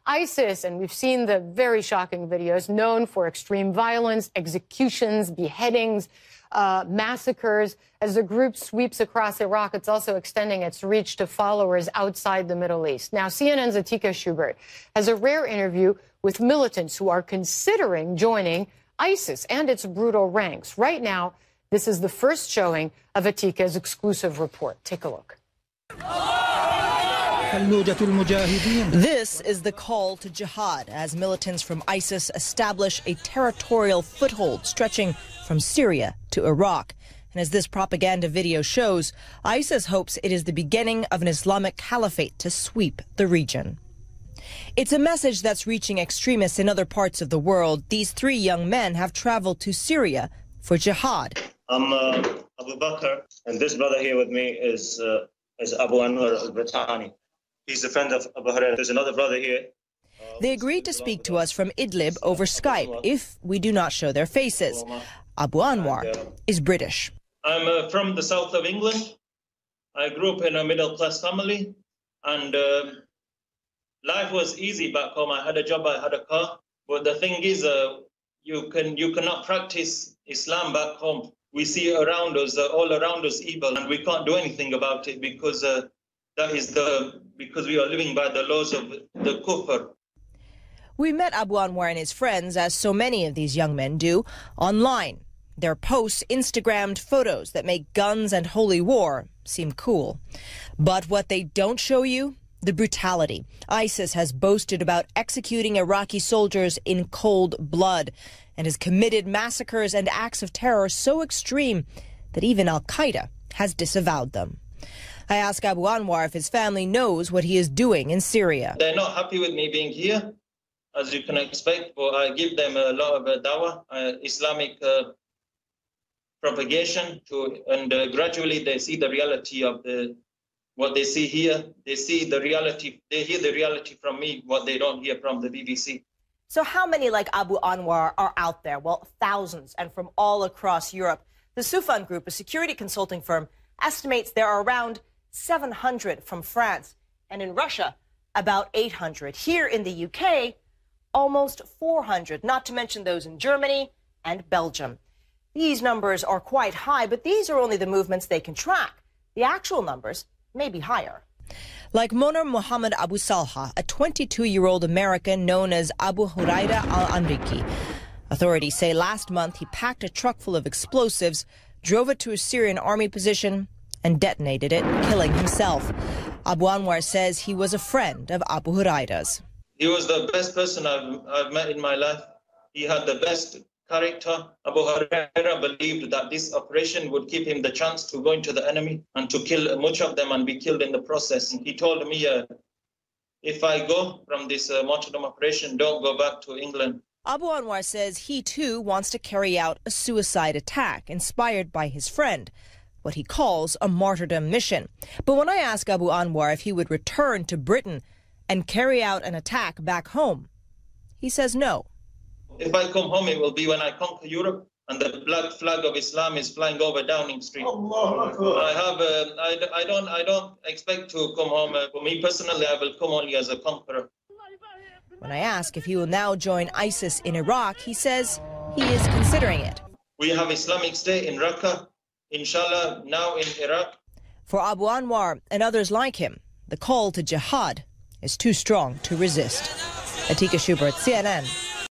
ISIS, and we've seen the very shocking videos, known for extreme violence, executions, beheadings, massacres. As the group sweeps across Iraq, it's also extending its reach to followers outside the Middle East. Now, CNN's Atika Schubert has a rare interview with militants who are considering joining ISIS and its brutal ranks. Right now, this is the first showing of Atika's exclusive report. Take a look. This is the call to jihad as militants from ISIS establish a territorial foothold stretching from Syria to Iraq. And as this propaganda video shows, ISIS hopes it is the beginning of an Islamic caliphate to sweep the region. It's a message that's reaching extremists in other parts of the world. These three young men have traveled to Syria for jihad. I'm Abu Bakr, and this brother here with me is Abu Anwar al-Britani. He's a friend of Abu Hurairah. There's another brother here. They agreed to speak to us from Idlib over Skype if we do not show their faces. Abu Anwar is British. I'm from the south of England. I grew up in a middle-class family, and life was easy back home. I had a job, I had a car. But the thing is, you cannot practice Islam back home. We see around us, all around us, evil, and we can't do anything about it because because we are living by the laws of the kufr. We met Abu Anwar and his friends, as so many of these young men do, online. Their posts Instagrammed photos that make guns and holy war seem cool. But what they don't show you? The brutality. ISIS has boasted about executing Iraqi soldiers in cold blood and has committed massacres and acts of terror so extreme that even Al-Qaeda has disavowed them. I ask Abu Anwar if his family knows what he is doing in Syria. They're not happy with me being here, as you can expect, but I give them a lot of dawah, Islamic propagation, and gradually they see the reality of what they see here. They see the reality, they hear the reality from me, what they don't hear from the BBC. So how many like Abu Anwar are out there? Well, thousands, and from all across Europe. The Sufan Group, a security consulting firm, estimates there are around 700 from France, and in Russia, about 800. Here in the UK, almost 400, not to mention those in Germany and Belgium. These numbers are quite high, but these are only the movements they can track. The actual numbers may be higher. Like Moner Mohammed Abu Salha, a 22-year-old American known as Abu Hurairah al-Amriki. Authorities say last month he packed a truck full of explosives, drove it to a Syrian army position, and detonated it, killing himself. Abu Anwar says he was a friend of Abu Hurairah's. He was the best person I've met in my life. He had the best character. Abu Hurairah believed that this operation would give him the chance to go into the enemy and to kill much of them and be killed in the process. He told me, if I go from this martyrdom operation, don't go back to England. Abu Anwar says he too wants to carry out a suicide attack inspired by his friend, what he calls a martyrdom mission. But when I ask Abu Anwar if he would return to Britain and carry out an attack back home, he says no. If I come home, it will be when I conquer Europe and the black flag of Islam is flying over Downing Street. I don't expect to come home. For me personally, I will come only as a conqueror. When I ask if he will now join ISIS in Iraq, he says he is considering it. We have Islamic State in Raqqa, inshallah, now in Iraq. For Abu Anwar and others like him, the call to jihad is too strong to resist. Atika Schubert, CNN.